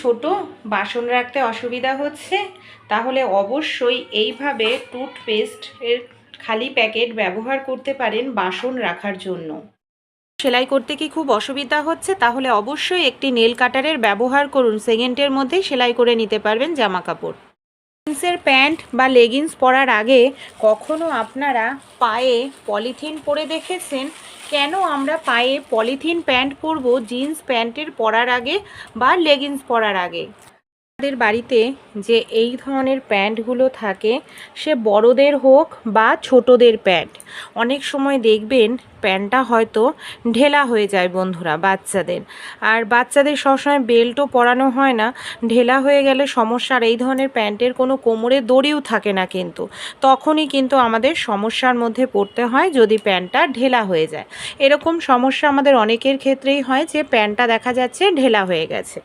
ছোট, বাসন রাখতে অসুবিধা হচ্ছে, তাহলে অবশ্যই এইভাবে টুথপেস্টের খালি প্যাকেট ব্যবহার করতে পারেন বাসন রাখার জন্য। সেলাই করতে কি খুব অসুবিধা হচ্ছে, তাহলে অবশ্যই একটি নেল কাটারের ব্যবহার করুন, সেকেন্ডের মধ্যেই সেলাই করে নিতে পারবেন জামা কাপড়। জিন্সের প্যান্ট বা লেগিংস পরার আগে কখনো আপনারা পায়ে পলিথিন পরে দেখেছেন? কেন আমরা পায়ে পলিথিন প্যান্ট পরব জিন্স প্যান্টের পরার আগে বা লেগিংস পরার আগে? আমাদের বাড়িতে যে এই ধরনের প্যান্টগুলো থাকে, সে বড়দের হোক বা ছোটদের প্যান্ট, অনেক সময় দেখবেন প্যান্টটা হয়তো ঢেলা হয়ে যায় বন্ধুরা বাচ্চাদের। আর বাচ্চাদের সবসময় বেল্টও পরানো হয় না, ঢেলা হয়ে গেলে সমস্যা। আর এই ধরনের প্যান্টের কোনো কোমরে দড়িও থাকে না, কিন্তু তখনই কিন্তু আমাদের সমস্যার মধ্যে পড়তে হয় যদি প্যান্টটা ঢেলা হয়ে যায়। এরকম সমস্যা আমাদের অনেকের ক্ষেত্রেই হয় যে প্যান্টটা দেখা যাচ্ছে ঢেলা হয়ে গেছে।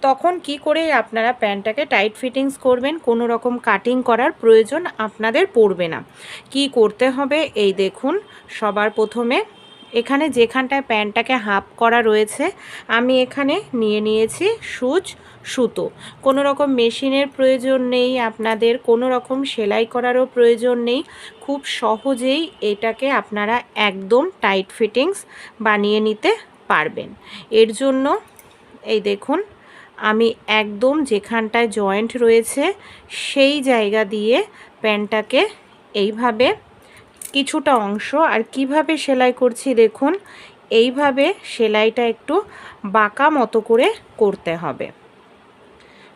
তখন কি করে আপনারা প্যান্টটাকে টাইট ফিটিংস করবেন? কোনো রকম কাটিং করার প্রয়োজন আপনাদের পড়বে না। কি করতে হবে এই দেখুন। সবার প্রথমে এখানে যেখানটায় প্যান্টটাকে হাফ করা রয়েছে, আমি এখানে নিয়ে নিয়েছি সুতো। কোনো রকম মেশিনের প্রয়োজন নেই আপনাদের, কোনো রকম সেলাই করারও প্রয়োজন নেই। খুব সহজেই এটাকে আপনারা একদম টাইট ফিটিংস বানিয়ে নিতে পারবেন। এর জন্য এই দেখুন, আমি একদম যেখানটায় জয়েন্ট রয়েছে সেই জায়গা দিয়ে প্যান্টটাকে এইভাবে কিছুটা অংশ, আর কিভাবে সেলাই করছি দেখুন, এইভাবে সেলাইটা একটু বাঁকা মতো করে করতে হবে।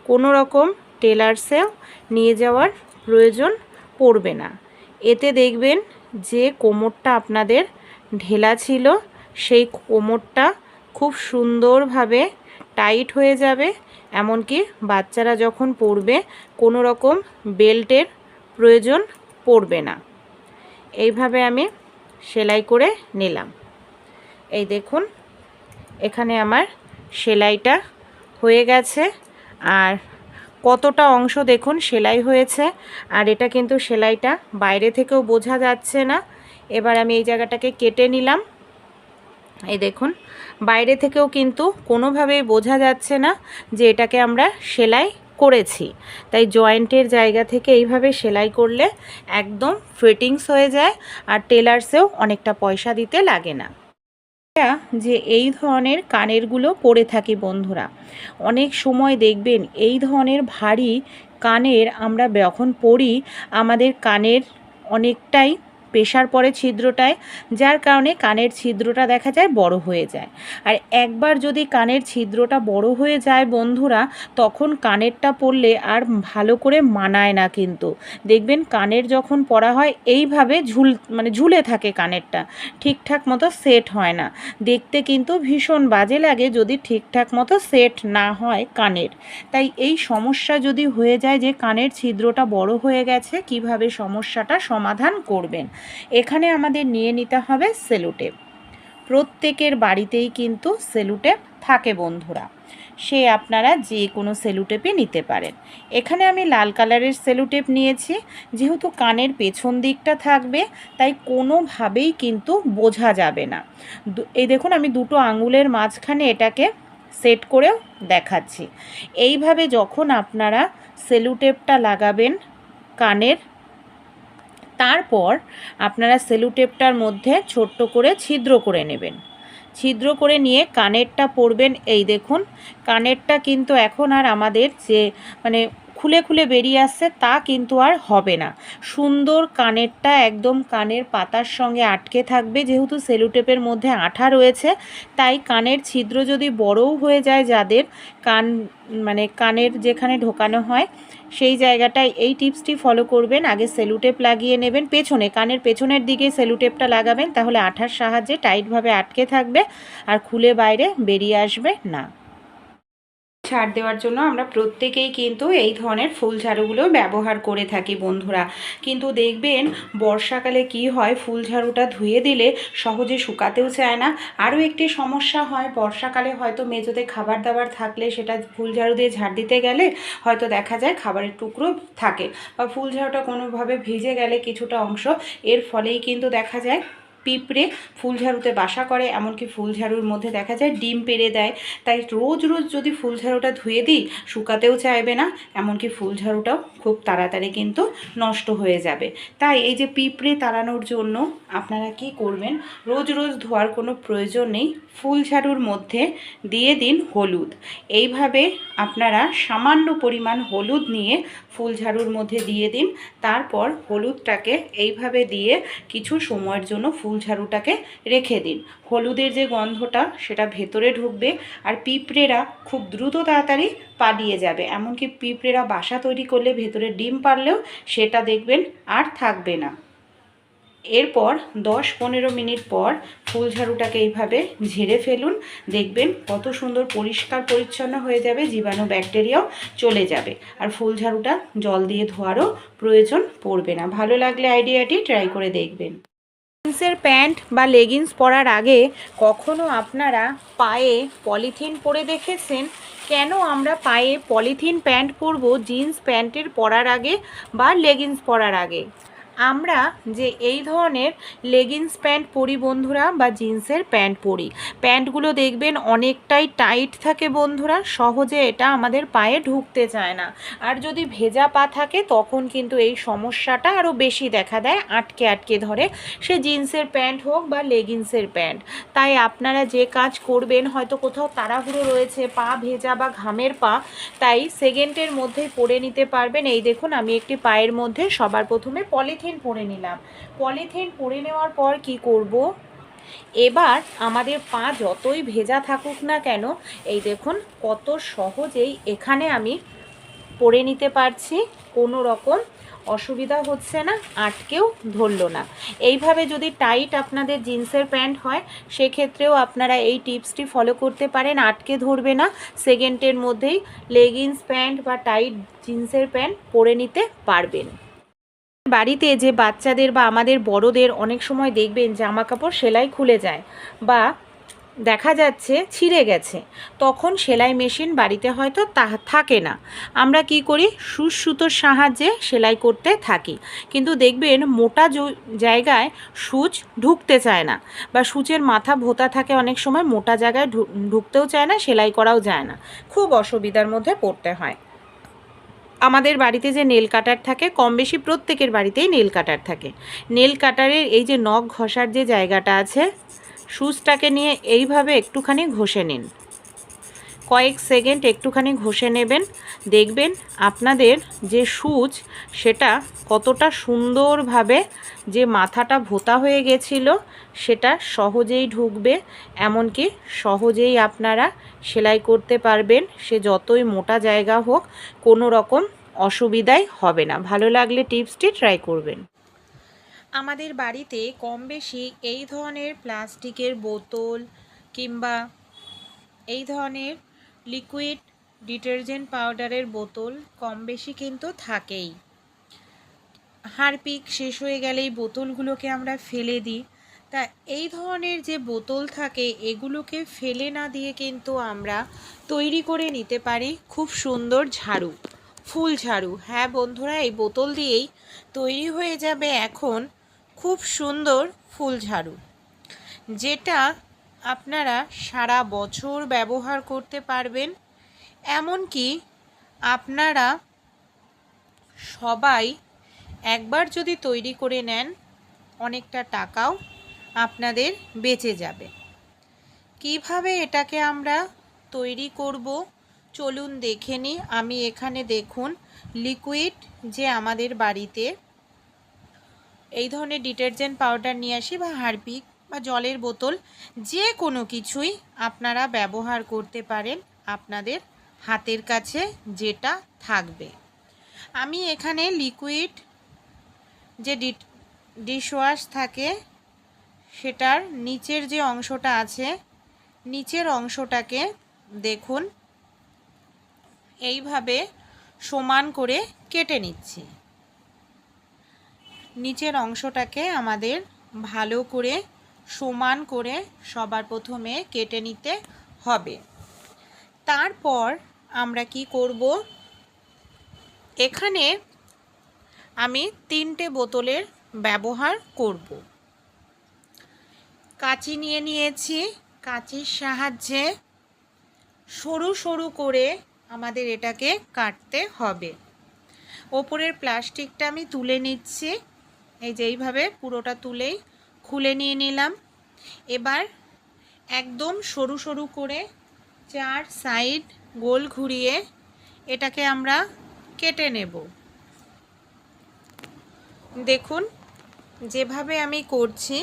কোনো রকম টেলার্সেও নিয়ে যাওয়ার প্রয়োজন পড়বে না। এতে দেখবেন যে কোমরটা আপনাদের ঢেলা ছিল, সেই কোমরটা খুব সুন্দরভাবে টাইট হয়ে যাবে। এমনকি বাচ্চারা যখন পরবে কোনো রকম বেল্টের প্রয়োজন পড়বে না। এইভাবে আমি সেলাই করে নিলাম। এই দেখুন, এখানে আমার সেলাইটা হয়ে গেছে। আর কতটা অংশ দেখুন সেলাই হয়েছে, আর এটা কিন্তু সেলাইটা বাইরে থেকেও বোঝা যাচ্ছে না। এবার আমি এই জায়গাটাকে কেটে নিলাম। এই দেখুন, বাইরে থেকেও কিন্তু কোনোভাবেই বোঝা যাচ্ছে না যে এটাকে আমরা সেলাই করেছি। তাই জয়েন্টের জায়গা থেকে এইভাবে সেলাই করলে একদম ফিটিংস হয়ে যায়, আর টেলার্সেও অনেকটা পয়সা দিতে লাগে না। যে এই ধরনের কানেরগুলো পরে থাকি বন্ধুরা, অনেক সময় দেখবেন এই ধরনের ভারী কানের আমরা যখন পরি, আমাদের কানের অনেকটাই প্রেশার পড়ে ছিদ্রটায়, যার কারণে কানের ছিদ্রটা দেখা যায় বড় হয়ে যায়। আর একবার যদি কানের ছিদ্রটা বড় হয়ে যায় বন্ধুরা, তখন কানেরটা পরলে আর ভালো করে মানায় না। কিন্তু দেখবেন কানের যখন পরা হয় এইভাবে ঝুলে থাকে কানেরটা, ঠিকঠাক মতো সেট হয় না। দেখতে কিন্তু ভীষণ বাজে লাগে যদি ঠিকঠাক মতো সেট না হয় কানের। তাই এই সমস্যা যদি হয়ে যায় যে কানের ছিদ্রটা বড় হয়ে গেছে, কিভাবে সমস্যাটা সমাধান করবেন? এখানে আমাদের নিয়ে নিতে হবে সেলোটেপ। প্রত্যেকের বাড়িতেই কিন্তু সেলোটেপ থাকে বন্ধুরা, সে আপনারা যে কোনো সেলোটেপই নিতে পারেন। এখানে আমি লাল কালারের সেলোটেপ নিয়েছি, যেহেতু কানের পেছন দিকটা থাকবে তাই কোনোভাবেই কিন্তু বোঝা যাবে না। এই দেখুন, আমি দুটো আঙুলের মাঝখানে এটাকে সেট করেও দেখাচ্ছি। এইভাবে যখন আপনারা সেলোটেপটা লাগাবেন কানের, তারপর আপনারা সেলোটেপটার মধ্যে ছোট্ট করে ছিদ্র করে নেবেন। ছিদ্র করে নিয়ে কানেরটা পরবেন। এই দেখুন, কানেরটা কিন্তু এখন আর আমাদের যে খুলে খুলে বেরিয়ে আসছে তা কিন্তু আর হবে না। সুন্দর কানেরটা একদম কানের পাতার সঙ্গে আটকে থাকবে। যেহেতু সেলোটেপের মধ্যে আঠা রয়েছে, তাই কানের ছিদ্র যদি বড়ও হয়ে যায়, যাদের কানের যেখানে ঢোকানো হয় সেই জায়গাটায় এই টিপসটি ফলো করবেন। আগে সেলোটেপ লাগিয়ে নেবেন পেছনে, কানের পেছনের দিকে সেলোটেপটা লাগাবেন, তাহলে আঠার সাহায্যে টাইটভাবে আটকে থাকবে আর খুলে বাইরে বেরিয়ে আসবে না। ছাড় দেওয়ার জন্য আমরা প্রত্যেকেই কিন্তু এই ধরনের ফুল ঝাড়ুগুলো ব্যবহার করে থাকি বন্ধুরা। কিন্তু দেখবেন বর্ষাকালে কি হয়, ফুল ঝাড়ুটা ধুয়ে দিলে সহজে শুকাতেও চায় না। আরও একটি সমস্যা হয়, বর্ষাকালে হয়তো মেঝোতে খাবার দাবার থাকলে সেটা ফুল ঝাড়ু দিয়ে ঝাড় দিতে গেলে হয়তো দেখা যায় খাবারের টুকরো থাকে, বা ফুল ঝাড়ুটা কোনোভাবে ভিজে গেলে কিছুটা অংশ, এর ফলেই কিন্তু দেখা যায় পিঁপড়ে ফুলঝাড়ুতে বাসা করে, এমনকি ফুলঝাড়ুর মধ্যে দেখা যায় ডিম পেড়ে দেয়। তাই রোজ রোজ যদি ফুলঝাড়ুটা ধুয়ে দিই শুকাতেও চাইবে না, এমনকি ফুলঝাড়ুটাও খুব তাড়াতাড়ি কিন্তু নষ্ট হয়ে যাবে। তাই এই যে পিঁপড়ে তাড়ানোর জন্য আপনারা কি করবেন, রোজ রোজ ধোয়ার কোনো প্রয়োজন নেই, ফুলঝাড়ুর মধ্যে দিয়ে দিন হলুদ। এইভাবে আপনারা সামান্য পরিমাণ হলুদ নিয়ে ফুলঝাড়ুর মধ্যে দিয়ে দিন। তারপর হলুদটাকে এইভাবে দিয়ে কিছু সময়ের জন্য ফুলঝাড়ুটাকে রেখে দিন। হলুদের যে গন্ধটা সেটা ভেতরে ঢুকবে, আর পিঁপড়েরা খুব দ্রুত তাড়াতাড়ি পালিয়ে যাবে। এমনকি পিঁপড়েরা বাসা তৈরি করলে ভেতরে ডিম পারলেও সেটা দেখবেন আর থাকবে না। এরপর 10-15 মিনিট পর ফুলঝাড়ুটাকে এইভাবে ঝেড়ে ফেলুন, দেখবেন কত সুন্দর পরিষ্কার পরিচ্ছন্ন হয়ে যাবে, জীবাণু ব্যাকটেরিয়াও চলে যাবে, আর ফুলঝাড়ুটা জল দিয়ে ধোয়ারও প্রয়োজন পড়বে না। ভালো লাগলে আইডিয়াটি ট্রাই করে দেখবেন। জিন্সের প্যান্ট বা লেগিংস পরার আগে কখনো আপনারা পায়ে পলিথিন পরে দেখেছেন? কেন আমরা পায়ে পলিথিন প্যান্ট পরব জিন্স প্যান্টের পরার আগে বা লেগিংস পরার আগে? আমরা যে এই ধরনের লেগিংস প্যান্ট পরি বন্ধুরা, বা জিন্সের প্যান্ট পরি, প্যান্টগুলো দেখবেন অনেকটাই টাইট থাকে বন্ধুরা, সহজে এটা আমাদের পায়ে ঢুকতে চায় না। আর যদি ভেজা পা থাকে তখন কিন্তু এই সমস্যাটা আরও বেশি দেখা দেয়, আটকে আটকে ধরে, সে জিন্সের প্যান্ট হোক বা লেগিংসের প্যান্ট। তাই আপনারা যে কাজ করবেন, হয়তো কোথাও তাড়াহুড়ো রয়েছে, পা ভেজা বা ঘামের পা, তাই সেকেন্ডের মধ্যেই পরে নিতে পারবেন। এই দেখুন, আমি একটি পায়ের মধ্যে সবার প্রথমে পলিথিন পরে নিলাম। পলিথিন পরে নেওয়ার পর কি করব, এবার আমাদের পা যতই ভেজা থাকুক না কেন, এই দেখুন কত সহজেই এখানে আমি পরে নিতে পারছি, কোনো রকম অসুবিধা হচ্ছে না, আটকেও ধরল না। এইভাবে যদি টাইট আপনাদের জিন্সের প্যান্ট হয় সেক্ষেত্রেও আপনারা এই টিপসটি ফলো করতে পারেন, আটকে ধরবে না, সেকেন্ডের মধ্যেই লেগিংস প্যান্ট বা টাইট জিন্সের প্যান্ট পরে নিতে পারবেন। বাড়িতে যে বাচ্চাদের বা আমাদের বড়দের অনেক সময় দেখবেন জামা কাপড় সেলাই খুলে যায় বা দেখা যাচ্ছে ছিঁড়ে গেছে, তখন সেলাই মেশিন বাড়িতে হয়তো থাকে না। আমরা কি করি, সুচ সুতোর সাহায্যে সেলাই করতে থাকি, কিন্তু দেখবেন মোটা জায়গায় সুচ ঢুকতে চায় না, বা সুচের মাথা ভোঁতা থাকে, অনেক সময় মোটা জায়গায় ঢুকতেও চায় না, সেলাই করাও যায় না, খুব অসুবিধার মধ্যে পড়তে হয়। আমাদের বাড়িতে যে নেল কাটার থাকে, কম বেশি প্রত্যেকের বাড়িতেই নেল কাটার থাকে, নেল কাটারের এই যে নখ ঘষার যে জায়গাটা আছে, সুচটাকে নিয়ে এইভাবে একটুখানি ঘষে নিন, কয়েক সেকেন্ড একটুখানি ঘষে নেবেন, দেখবেন আপনাদের যে সুচ সেটা কতটা সুন্দরভাবে, যে মাথাটা ভোঁতা হয়ে গেছিল সেটা সহজেই ঢুকবে, এমনকি সহজেই আপনারা সেলাই করতে পারবেন, সে যতই মোটা জায়গা হোক, কোনো রকম অসুবিধাই হবে না। ভালো লাগলে টিপসটি ট্রাই করবেন। আমাদের বাড়িতে কম বেশি এই ধরনের প্লাস্টিকের বোতল কিংবা এই ধরনের লিকুইড ডিটারজেন্ট পাউডারের বোতল কম বেশি কিন্তু থাকেই। হারপিক শেষ হয়ে গেলে এই বোতলগুলোকে আমরা ফেলে দিই। তা এই ধরনের যে বোতল থাকে এগুলোকে ফেলে না দিয়ে কিন্তু আমরা তৈরি করে নিতে পারি খুব সুন্দর ঝাড়ু, ফুল ঝাড়ু। হ্যাঁ বন্ধুরা, এই বোতল দিয়েই তৈরি হয়ে যাবে এখন খুব সুন্দর ফুল ঝাড়ু, যেটা আপনারা সারা বছর ব্যবহার করতে পারবেন। এমনকি আপনারা সবাই একবার যদি তৈরি করে নেন, অনেকটা টাকাও আপনাদের বেঁচে যাবে। কিভাবে এটাকে আমরা তৈরি করব চলুন দেখে নিই। আমি এখানে দেখুন লিকুইড, যে আমাদের বাড়িতে এই ধরনের ডিটারজেন্ট পাউডার নিয়ে আসি, বা হারপিক বা জলের বোতল, যে কোনো কিছুই আপনারা ব্যবহার করতে পারেন আপনাদের হাতের কাছে যেটা থাকবে। আমি এখানে লিকুইড যে ডিশওয়াশ থাকে সেটার নিচের যে অংশটা আছে, নিচের অংশটাকে দেখুন এইভাবে সমান করে কেটে নিচ্ছি। নিচের অংশটাকে আমাদের ভালো করে সমান করে সবার প্রথমে কেটে নিতে হবে। তারপর আমরা কি করব, এখানে আমি 3টে বোতলের ব্যবহার করব। কাঁচি নিয়ে নিয়েছি, কাঁচির সাহায্যে সরু সরু করে আমাদের এটাকে কাটতে হবে। ওপরের প্লাস্টিকটা আমি তুলে নিচ্ছি, এই যে এইভাবে পুরোটা তুলেই খুলে নিয়ে নিলাম। এবার একদম সরু সরু করে 4 সাইড গোল ঘুরিয়ে এটাকে আমরা কেটে নেব। দেখুন যেভাবে আমি করছি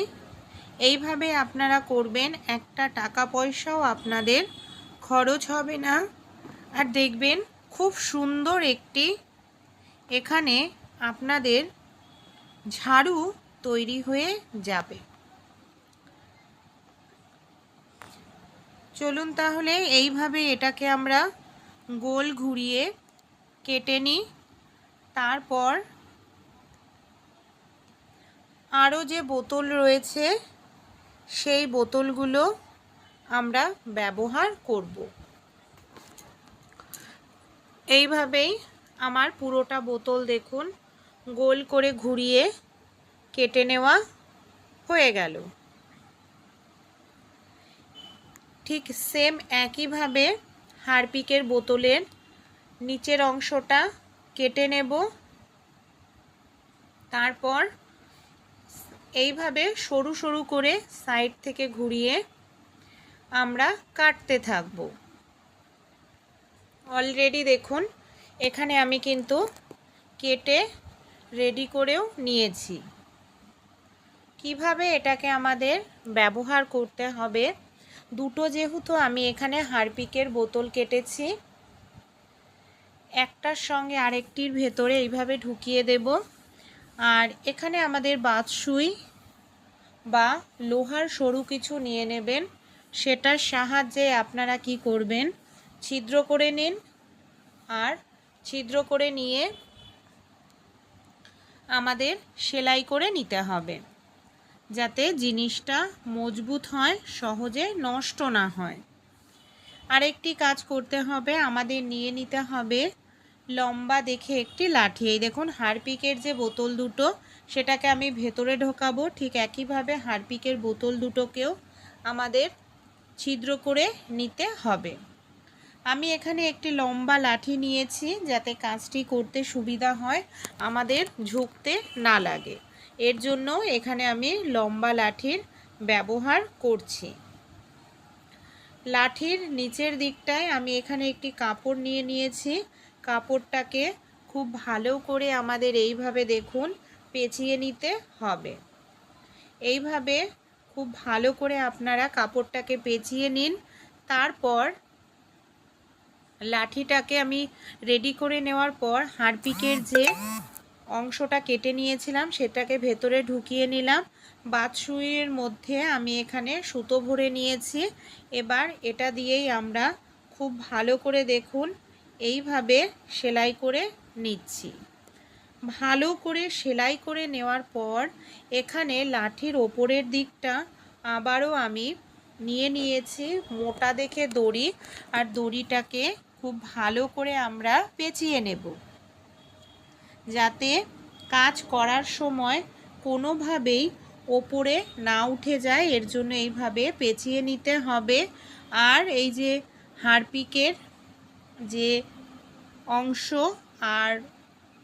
এইভাবে আপনারা করবেন, একটা টাকা পয়সাও আপনাদের খরচ হবে না। আর দেখবেন খুব সুন্দর একটি এখানে আপনাদের ঝাড়ু তৈরি হয়ে যাবে। চলুন তাহলে এইভাবে এটাকে আমরা গোল ঘুরিয়ে কেটে নিই। তারপর আরও যে বোতল রয়েছে সেই বোতলগুলো আমরা ব্যবহার করব। এইভাবেই আমার পুরোটা বোতল দেখুন গোল করে ঘুরিয়ে কেটে নেওয়া হয়ে গেল। ঠিক সেম একইভাবে হারপিকের বোতলের নিচের অংশটা কেটে নেব। তারপর এইভাবে সরু সরু করে সাইড থেকে ঘুরিয়ে আমরা কাটতে থাকব। অলরেডি দেখুন এখানে আমি কিন্তু কেটে রেডি করেও নিয়েছি। কিভাবে এটাকে আমাদের ব্যবহার করতে হবে, দুটো যেহেতু আমি এখানে হারপিকের বোতল কেটেছি, একটার সঙ্গে আরেকটির ভেতরে এইভাবে ঢুকিয়ে দেব। আর এখানে আমাদের বাতসুই বা লোহার সরু কিছু নিয়ে নেবেন, সেটার সাহায্যে আপনারা কি করবেন, ছিদ্র করে নিন। আর ছিদ্র করে নিয়ে আমাদের সেলাই করে নিতে হবে যাতে জিনিসটা মজবুত হয়, সহজে নষ্ট না হয়। আরেকটি কাজ করতে হবে, আমাদের নিয়ে নিতে হবে লম্বা দেখে একটি লাঠি। এই দেখুন হারপিকের যে বোতল দুটো সেটাকে আমি ভেতরে ঢোকাবো, ঠিক একইভাবে হারপিকের বোতল দুটোকেও আমাদের ছিদ্র করে নিতে হবে। আমি এখানে একটি লম্বা লাঠি নিয়েছি যাতে কাজটি করতে সুবিধা হয়, আমাদের ঝুঁকতে না লাগে। এর জন্য এখানে আমি লম্বা লাঠির ব্যবহার করছি। লাঠির নিচের দিকটায় আমি এখানে একটি কাপড় নিয়ে নিয়েছি। কাপড়টাকে খুব ভালো করে আমাদের এইভাবে দেখুন পেঁচিয়ে নিতে হবে। এইভাবে খুব ভালো করে আপনারা কাপড়টাকে পেঁচিয়ে নিন। তারপর লাঠিটাকে আমি রেডি করে নেওয়ার পর হারপিকের যে অংশটা কেটে নিয়েছিলাম সেটাকে ভেতরে ঢুকিয়ে নিলাম। বাতসুইয়ের মধ্যে আমি এখানে সুতো ভরে নিয়েছি। এবার এটা দিয়েই আমরা খুব ভালো করে দেখুন এইভাবে সেলাই করে নিচ্ছি। ভালো করে সেলাই করে নেওয়ার পর এখানে লাঠির ওপরের দিকটা আবারও আমি নিয়ে নিয়েছি মোটা দেখে দড়ি, আর দড়িটাকে খুব ভালো করে আমরা পেঁচিয়ে নেব যাতে কাজ করার সময় কোনোভাবেই ওপরে না উঠে যায়। এর জন্য এইভাবে পেঁচিয়ে নিতে হবে। আর এই যে হারপিকের যে অংশ আর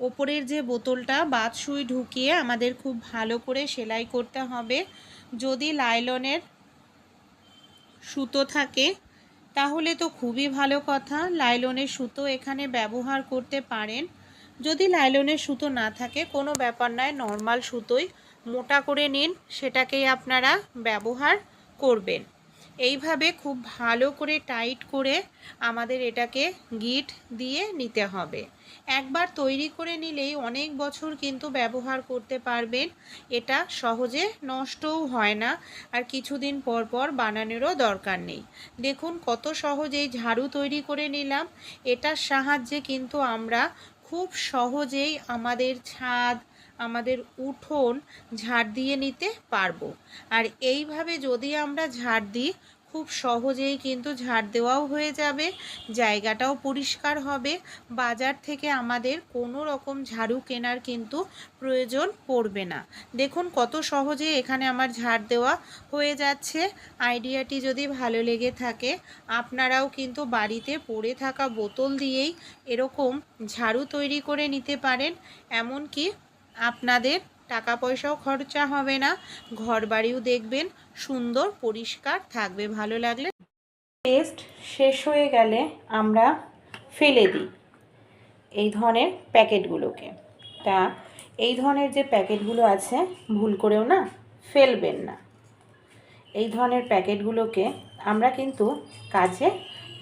ওপরের যে বোতলটা বাতসুই ঢুকিয়ে আমাদের খুব ভালো করে সেলাই করতে হবে। যদি লাইলনের সুতো থাকে তাহলে তো খুবই ভালো কথা, লাইলনের সুতো এখানে ব্যবহার করতে পারেন। যদি লাইলনের সুতো না থাকে কোনো ব্যাপার নয়, নর্মাল সুতোই মোটা করে নিন, সেটাকেই আপনারা ব্যবহার করবেন। এইভাবে খুব ভালো করে টাইট করে আমাদের এটাকে গিট দিয়ে নিতে হবে। একবার তৈরি করে নিলেই অনেক বছর কিন্তু ব্যবহার করতে পারবেন। এটা সহজে নষ্টও হয় না, আর কিছুদিন পর পর বানানোরও দরকার নেই। দেখুন কত সহজেই ঝাড়ু তৈরি করে নিলাম। এটার সাহায্যে কিন্তু আমরা খুব সহজেই আমাদের ছাদ, আমাদের উঠোন ঝাড় দিয়ে নিতে পারবো। আর এইভাবে যদি আমরা ঝাড় দিই খুব সহজেই কিন্তু ঝাড় দেওয়াও হয়ে যাবে, জায়গাটাও পরিষ্কার হবে। বাজার থেকে আমাদের কোনো রকম ঝাড়ু কেনার কিন্তু প্রয়োজন পড়বে না। দেখুন কত সহজে এখানে আমার ঝাড় দেওয়া হয়ে যাচ্ছে। আইডিয়াটি যদি ভালো লেগে থাকে আপনারাও কিন্তু বাড়িতে পড়ে থাকা বোতল দিয়েই এরকম ঝাড়ু তৈরি করে নিতে পারেন। এমনকি আপনাদের টাকা পয়সাও খরচা হবে না, ঘরবাড়িও দেখবেন সুন্দর পরিষ্কার থাকবে। ভালো লাগলে পেস্ট শেষ হয়ে গেলে আমরা ফেলে দিই এই ধরনের প্যাকেটগুলোকে। তা এই ধরনের যে প্যাকেটগুলো আছে ভুল করেও না ফেলবেন না। এই ধরনের প্যাকেটগুলোকে আমরা কিন্তু কাজে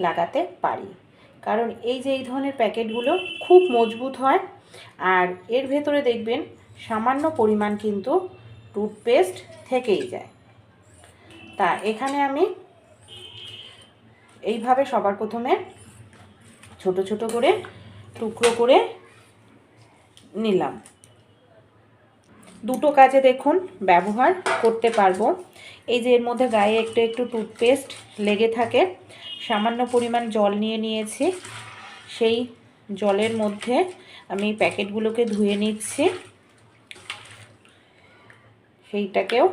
লাগাতে পারি, কারণ এই যে এই ধরনের প্যাকেটগুলো খুব মজবুত হয় আর এর ভেতরে দেখবেন সামান্য পরিমাণ কিন্তু টুথপেস্ট থেকেই যায়। তা এখানে আমি এইভাবে সবার প্রথমে ছোট ছোট করে টুকরো করে নিলাম। দুটো কাজে দেখুন ব্যবহার করতে পারবো। এই যে এর মধ্যে গায়ে একটু একটু টুথপেস্ট লেগে থাকে, সামান্য পরিমাণ জল নিয়ে নিয়েছি, সেই জলের মধ্যে আমি প্যাকেটগুলোকে ধুয়ে নিচ্ছি। সেইটাকেও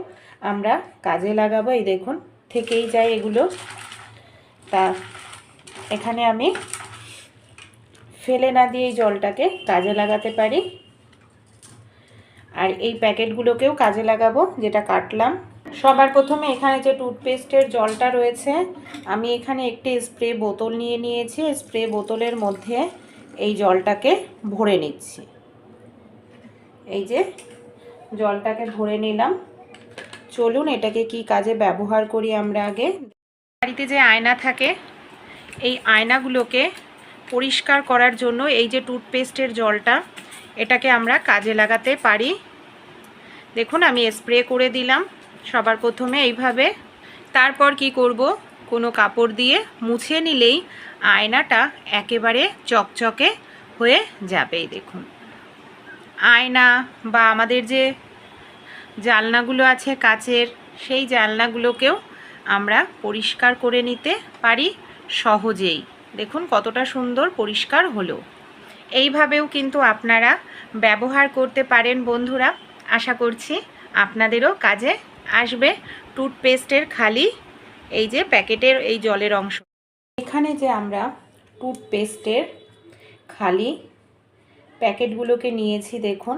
আমরা কাজে লাগাবো। এই দেখুন থেকেই যায় এগুলো। তা এখানে আমি ফেলে না দিয়ে এই জলটাকে কাজে লাগাতে পারি। আর এই প্যাকেটগুলোকেও কাজে লাগাবো যেটা কাটলাম। সবার প্রথমে এখানে যে টুথপেস্টের জলটা রয়েছে আমি এখানে একটি স্প্রে বোতল নিয়ে নিয়েছি। স্প্রে বোতলের মধ্যে এই জলটাকে ভরে নিচ্ছি। এই যে জলটাকে ভরে নিলাম। চলুন এটাকে কি কাজে ব্যবহার করি আমরা আগে। বাড়িতে যে আয়না থাকে এই আয়নাগুলোকে পরিষ্কার করার জন্য এই যে টুথপেস্টের জলটা এটাকে আমরা কাজে লাগাতে পারি। দেখুন আমি স্প্রে করে দিলাম সবার প্রথমে এইভাবে। তারপর কি করব, কোনো কাপড় দিয়ে মুছে নিলেই আয়নাটা একেবারে চকচকে হয়ে যাবে। দেখুন আয়না বা আমাদের যে জানলাগুলো আছে কাচের, সেই জানলাগুলোকেও আমরা পরিষ্কার করে নিতে পারি সহজেই। দেখুন কতটা সুন্দর পরিষ্কার হলো। এইভাবেও কিন্তু আপনারা ব্যবহার করতে পারেন বন্ধুরা। আশা করছি আপনাদেরও কাজে আসবে টুথপেস্টের খালি এই যে প্যাকেটের এই জলের অংশ। এখানে যে আমরা টুথপেস্টের খালি প্যাকেটগুলোকে নিয়েছি দেখুন,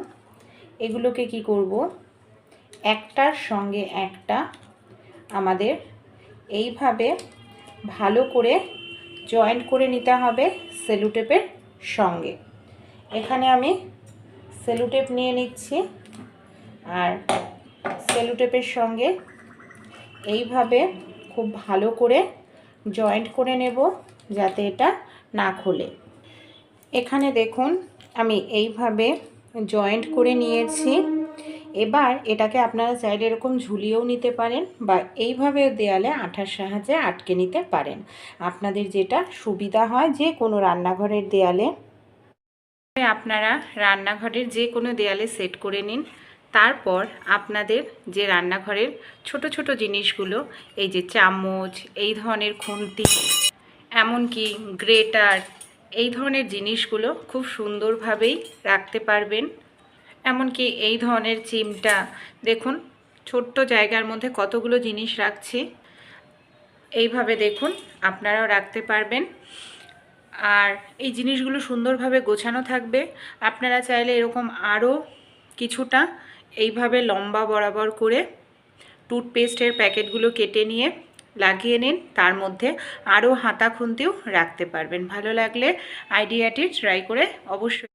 এগুলোকে কি করব, একটার সঙ্গে একটা আমাদের এইভাবে ভালো করে জয়েন্ট করে নিতে হবে সেলোটেপের সঙ্গে। এখানে আমি সেলোটেপ নিয়ে নিচ্ছি আর সেলোটেপের সঙ্গে এইভাবে খুব ভালো করে জয়েন্ট করে নেব যাতে এটা না খোলে। এখানে দেখুন আমি এইভাবে জয়েন্ট করে নিয়েছি। এবার এটাকে আপনারা চাইলে এরকম ঝুলিয়েও নিতে পারেন বা এইভাবে দেয়ালে আঠার সাহায্যে আটকে নিতে পারেন, আপনাদের যেটা সুবিধা হয়। যে কোনো রান্নাঘরের দেয়ালে আপনারা রান্নাঘরের যে কোনো দেয়ালে সেট করে নিন। তারপর আপনাদের যে রান্নাঘরের ছোট ছোট জিনিসগুলো, এই যে চামচ, এই ধরনের খুন্তি, এমনকি গ্রেটার, এই ধরনের জিনিসগুলো খুব সুন্দরভাবেই রাখতে পারবেন। এমনকি এই ধরনের চিমটা, দেখুন ছোট্ট জায়গার মধ্যে কতগুলো জিনিস রাখছি। এইভাবে দেখুন আপনারাও রাখতে পারবেন। আর এই জিনিসগুলো সুন্দরভাবে গোছানো থাকবে। আপনারা চাইলে এরকম আরও কিছুটা এইভাবে লম্বা বরাবর করে টুথপেস্টের প্যাকেটগুলো কেটে নিয়ে লাগিয়ে নিন, তার মধ্যে আরও হাতা খুন্তিও রাখতে পারবেন। ভালো লাগলে আইডিয়াটি ট্রাই করে অবশ্যই